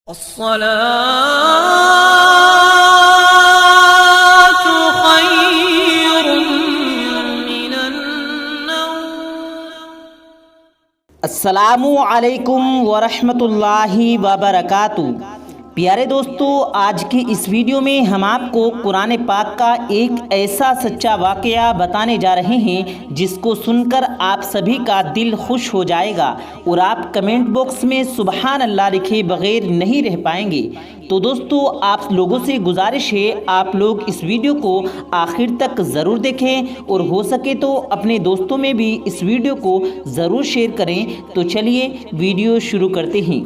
الصلاة خير من النوم۔ السلام علیکم ورحمۃ اللہ وبرکاتہ۔ پیارے دوستو، آج کی اس ویڈیو میں ہم آپ کو قرآن پاک کا ایک ایسا سچا واقعہ بتانے جا رہے ہیں جس کو سن کر آپ سبھی کا دل خوش ہو جائے گا اور آپ کمنٹ باکس میں سبحان اللہ لکھے بغیر نہیں رہ پائیں گے۔ تو دوستو، آپ لوگوں سے گزارش ہے آپ لوگ اس ویڈیو کو آخر تک ضرور دیکھیں اور ہو سکے تو اپنے دوستوں میں بھی اس ویڈیو کو ضرور شیئر کریں۔ تو چلیے ویڈیو شروع کرتے ہیں۔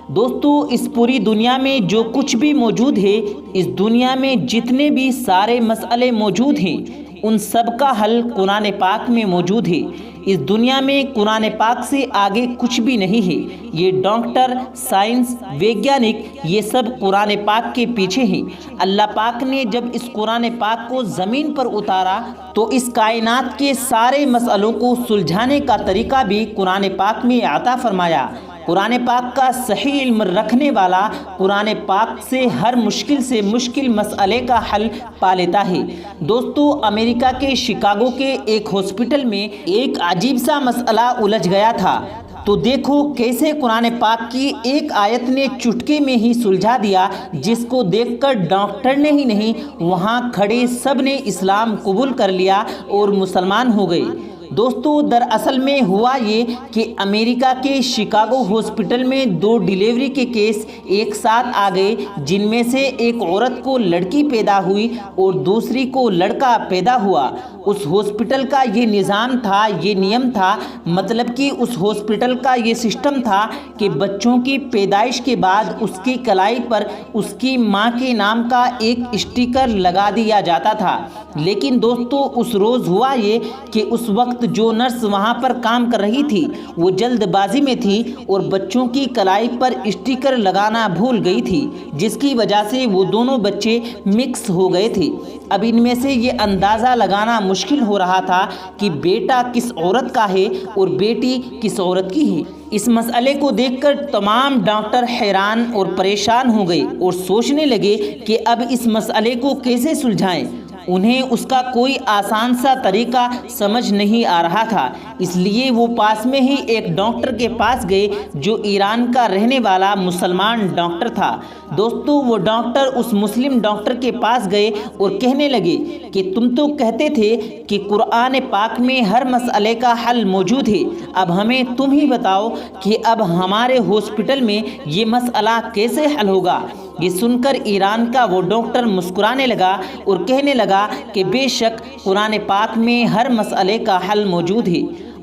دوستو، اس پوری دنیا میں جو کچھ بھی موجود ہے، اس دنیا میں جتنے بھی سارے مسئلے موجود ہیں، ان سب کا حل قرآن پاک میں موجود ہے۔ اس دنیا میں قرآن پاک سے آگے کچھ بھی نہیں ہے۔ یہ ڈاکٹر، سائنس، ویگیانک، یہ سب قرآن پاک کے پیچھے ہیں۔ اللہ پاک نے جب اس قرآن پاک کو زمین پر اتارا تو اس کائنات کے سارے مسئلوں کو سلجھانے کا طریقہ بھی قرآن پاک میں عطا فرمایا۔ قرآن پاک کا صحیح علم رکھنے والا قرآن پاک سے ہر مشکل سے مشکل مسئلے کا حل پا لیتا ہے۔ دوستو، امریکہ کے شکاگو کے ایک ہاسپٹل میں ایک عجیب سا مسئلہ الجھ گیا تھا۔ تو دیکھو کیسے قرآن پاک کی ایک آیت نے چٹکے میں ہی سلجھا دیا، جس کو دیکھ کر ڈاکٹر نے ہی نہیں، وہاں کھڑے سب نے اسلام قبول کر لیا اور مسلمان ہو گئے۔ دوستو، دراصل میں ہوا یہ کہ امریکہ کے شکاگو ہاسپٹل میں 2 ڈیلیوری کے کیس ایک ساتھ آ گئے، جن میں سے ایک عورت کو لڑکی پیدا ہوئی اور دوسری کو لڑکا پیدا ہوا۔ اس ہاسپٹل کا یہ نظام تھا، یہ نیم تھا، مطلب کہ اس ہاسپٹل کا یہ سسٹم تھا کہ بچوں کی پیدائش کے بعد اس کی کلائی پر اس کی ماں کے نام کا ایک اسٹیکر لگا دیا جاتا تھا۔ لیکن دوستو، اس روز ہوا یہ کہ اس وقت جو نرس وہاں پر کام کر رہی تھی وہ جلد بازی میں تھی اور بچوں کی کلائی پر اسٹیکر لگانا بھول گئی تھی، جس کی وجہ سے وہ دونوں بچے مکس ہو گئے تھے۔ اب ان میں سے یہ اندازہ لگانا مشکل ہو رہا تھا کہ بیٹا کس عورت کا ہے اور بیٹی کس عورت کی ہے۔ اس مسئلے کو دیکھ کر تمام ڈاکٹر حیران اور پریشان ہو گئے اور سوچنے لگے کہ اب اس مسئلے کو کیسے سلجھائیں۔ انہیں اس کا کوئی آسان سا طریقہ سمجھ نہیں آ رہا تھا، اس لیے وہ پاس میں ہی ایک ڈاکٹر کے پاس گئے جو ایران کا رہنے والا مسلمان ڈاکٹر تھا۔ دوستو، وہ ڈاکٹر اس مسلم ڈاکٹر کے پاس گئے اور کہنے لگے کہ تم تو کہتے تھے کہ قرآن پاک میں ہر مسئلے کا حل موجود ہے، اب ہمیں تم ہی بتاؤ کہ اب ہمارے ہاسپٹل میں یہ مسئلہ کیسے حل ہوگا۔ یہ سن کر ایران کا وہ ڈاکٹر مسکرانے لگا اور کہنے لگا کہ بے شک قرآن پاک میں ہر مسئلے کا حل موجود ہے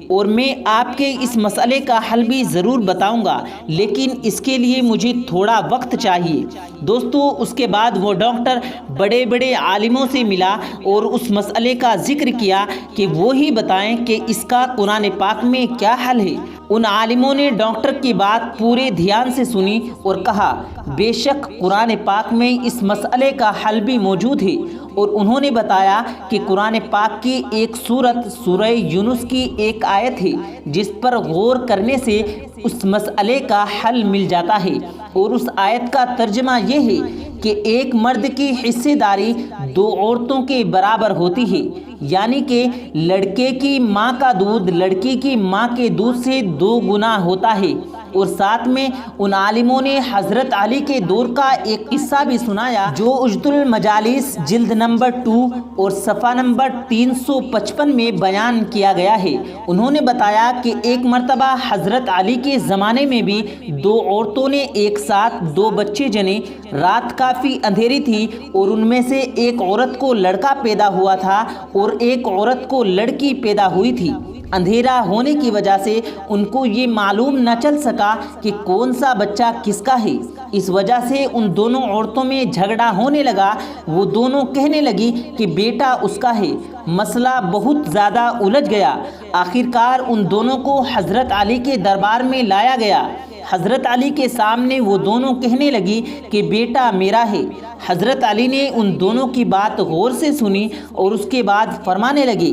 اور میں آپ کے اس مسئلے کا حل بھی ضرور بتاؤں گا، لیکن اس کے لیے مجھے تھوڑا وقت چاہیے۔ دوستو، اس کے بعد وہ ڈاکٹر بڑے بڑے عالموں سے ملا اور اس مسئلے کا ذکر کیا کہ وہی بتائیں کہ اس کا قرآن پاک میں کیا حل ہے۔ ان عالموں نے ڈاکٹر کی بات پورے دھیان سے سنی اور کہا بے شک قرآن پاک میں اس مسئلے کا حل بھی موجود ہے، اور انہوں نے بتایا کہ قرآن پاک کی ایک سورت سورہ یونس کی ایک آیت ہے جس پر غور کرنے سے اس مسئلے کا حل مل جاتا ہے، اور اس آیت کا ترجمہ یہ ہے کہ ایک مرد کی حصے داری 2 عورتوں کے برابر ہوتی ہے، یعنی کہ لڑکے کی ماں کا دودھ لڑکی کی ماں کے دودھ سے 2 گنا ہوتا ہے۔ اور ساتھ میں ان عالموں نے حضرت علی کے دور کا ایک قصہ بھی سنایا جو عجد المجالس جلد نمبر 2 اور صفحہ نمبر 355 میں بیان کیا گیا ہے۔ انہوں نے بتایا کہ ایک مرتبہ حضرت علی کے زمانے میں بھی 2 عورتوں نے ایک ساتھ 2 بچے جنے۔ رات کافی اندھیری تھی اور ان میں سے ایک عورت کو لڑکا پیدا ہوا تھا اور ایک عورت کو لڑکی پیدا ہوئی تھی۔ اندھیرا ہونے کی وجہ سے ان کو یہ معلوم نہ چل سکا کہ کون سا بچہ کس کا ہے۔ اس وجہ سے ان دونوں عورتوں میں جھگڑا ہونے لگا۔ وہ دونوں کہنے لگی کہ بیٹا اس کا ہے۔ مسئلہ بہت زیادہ الجھ گیا۔ آخرکار ان دونوں کو حضرت علی کے دربار میں لایا گیا۔ حضرت علی کے سامنے وہ دونوں کہنے لگی کہ بیٹا میرا ہے۔ حضرت علی نے ان دونوں کی بات غور سے سنی اور اس کے بعد فرمانے لگے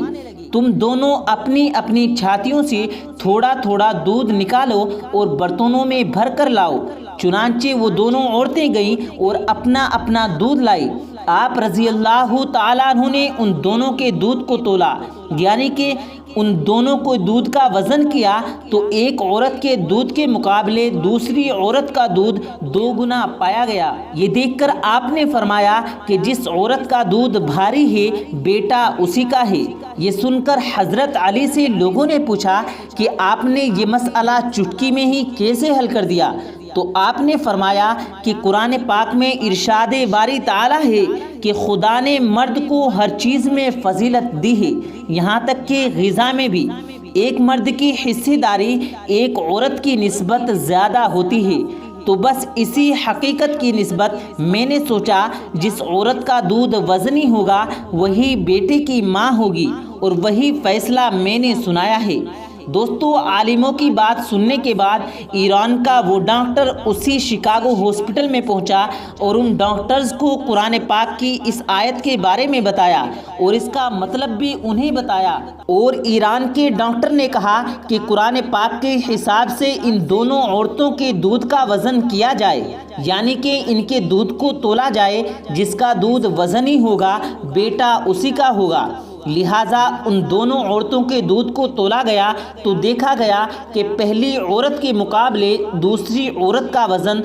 تم دونوں اپنی اپنی چھاتیوں سے تھوڑا تھوڑا دودھ نکالو اور برتنوں میں بھر کر لاؤ۔ چنانچہ وہ دونوں عورتیں گئیں اور اپنا اپنا دودھ لائی۔ آپ رضی اللہ تعالیٰ عنہ نے ان دونوں کے دودھ کو تولا، یعنی کہ ان دونوں کو دودھ کا وزن کیا تو ایک عورت کے دودھ کے مقابلے دوسری عورت کا دودھ 2 گنا پایا گیا۔ یہ دیکھ کر آپ نے فرمایا کہ جس عورت کا دودھ بھاری ہے بیٹا اسی کا ہے۔ یہ سن کر حضرت علی سے لوگوں نے پوچھا کہ آپ نے یہ مسئلہ چٹکی میں ہی کیسے حل کر دیا؟ تو آپ نے فرمایا کہ قرآن پاک میں ارشاد باری تعالیٰ ہے کہ خدا نے مرد کو ہر چیز میں فضیلت دی ہے، یہاں تک کہ غذا میں بھی۔ ایک مرد کی حصہ داری ایک عورت کی نسبت زیادہ ہوتی ہے، تو بس اسی حقیقت کی نسبت میں نے سوچا جس عورت کا دودھ وزنی ہوگا وہی بیٹے کی ماں ہوگی، اور وہی فیصلہ میں نے سنایا ہے۔ دوستو، عالموں کی بات سننے کے بعد ایران کا وہ ڈاکٹر اسی شکاگو ہاسپٹل میں پہنچا اور ان ڈاکٹرز کو قرآن پاک کی اس آیت کے بارے میں بتایا اور اس کا مطلب بھی انہیں بتایا، اور ایران کے ڈاکٹر نے کہا کہ قرآن پاک کے حساب سے ان دونوں عورتوں کے دودھ کا وزن کیا جائے، یعنی کہ ان کے دودھ کو تولا جائے، جس کا دودھ وزنی ہوگا بیٹا اسی کا ہوگا۔ لہٰذا ان دونوں عورتوں کے دودھ کو تولا گیا تو دیکھا گیا کہ پہلی عورت کے مقابلے دوسری عورت کا وزن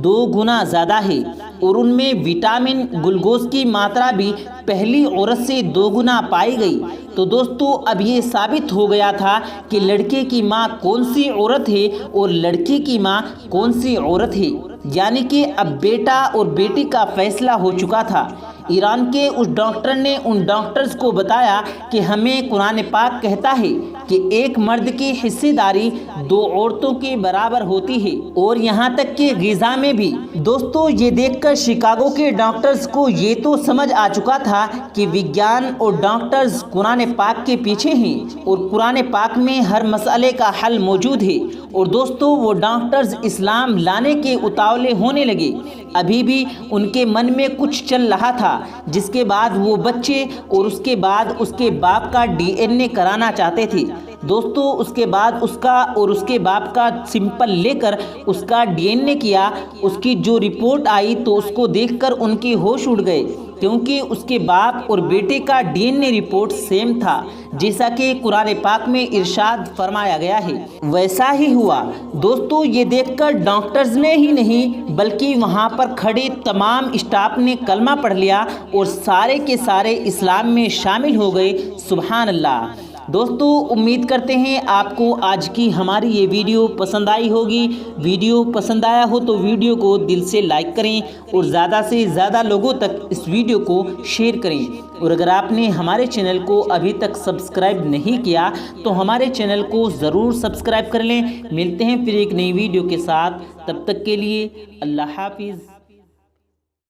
2 گنا زیادہ ہے، اور ان میں وٹامن گلوکوز کی ماترا بھی پہلی عورت سے 2 گنا پائی گئی۔ تو دوستو، اب یہ ثابت ہو گیا تھا کہ لڑکے کی ماں کون سی عورت ہے اور لڑکی کی ماں کون سی عورت ہے، یعنی کہ اب بیٹا اور بیٹی کا فیصلہ ہو چکا تھا۔ ایران کے اس ڈاکٹر نے ان ڈاکٹرز کو بتایا کہ ہمیں قرآن پاک کہتا ہے کہ ایک مرد کی حصہ داری 2 عورتوں کے برابر ہوتی ہے، اور یہاں تک کہ غذا میں بھی۔ دوستو، یہ دیکھ کر شکاگو کے ڈاکٹرز کو یہ تو سمجھ آ چکا تھا کہ وگیان اور ڈاکٹرز قرآن پاک کے پیچھے ہیں اور قرآن پاک میں ہر مسئلے کا حل موجود ہے، اور دوستو وہ ڈاکٹرز اسلام لانے کے اتاولے ہونے لگے۔ ابھی بھی ان کے من میں کچھ چل رہا تھا، جس کے بعد وہ بچے اور اس کے بعد اس کے باپ کا DNA کرانا چاہتے تھے۔ دوستو، اس کے بعد اس کا اور اس کے باپ کا سمپل لے کر اس کا DNA کیا۔ اس کی جو رپورٹ آئی تو اس کو دیکھ کر ان کے ہوش اڑ گئے، کیونکہ اس کے باپ اور بیٹے کا DNA رپورٹ سیم تھا، جیسا کہ قرآن پاک میں ارشاد فرمایا گیا ہے، ویسا ہی ہوا۔ دوستو، یہ دیکھ کر ڈاکٹرز نے ہی نہیں بلکہ وہاں پر کھڑے تمام اسٹاف نے کلمہ پڑھ لیا اور سارے کے سارے اسلام میں شامل ہو گئے۔ سبحان اللہ۔ دوستو، امید کرتے ہیں آپ کو آج کی ہماری یہ ویڈیو پسند آئی ہوگی۔ ویڈیو پسند آیا ہو تو ویڈیو کو دل سے لائک کریں اور زیادہ سے زیادہ لوگوں تک اس ویڈیو کو شیئر کریں، اور اگر آپ نے ہمارے چینل کو ابھی تک سبسکرائب نہیں کیا تو ہمارے چینل کو ضرور سبسکرائب کر لیں۔ ملتے ہیں پھر ایک نئی ویڈیو کے ساتھ، تب تک کے لیے اللہ حافظ۔